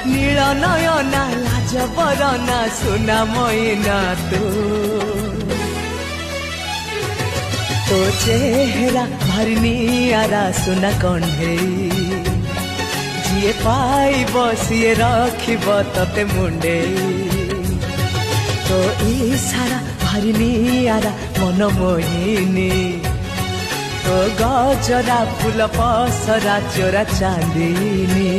নীল নয়না লাজ বরনা সোনা ময়না তো চেহারা ভারি নিয়ারা সোনা কণ্ঢেই যিয়ে পাইব সিয়ে রখিব ততে মুন্ডেই তো ইশারা ভারি নিয়ারা মন মোহিনী তো গজরা ফুল পসরা চোরা চাঁদিনী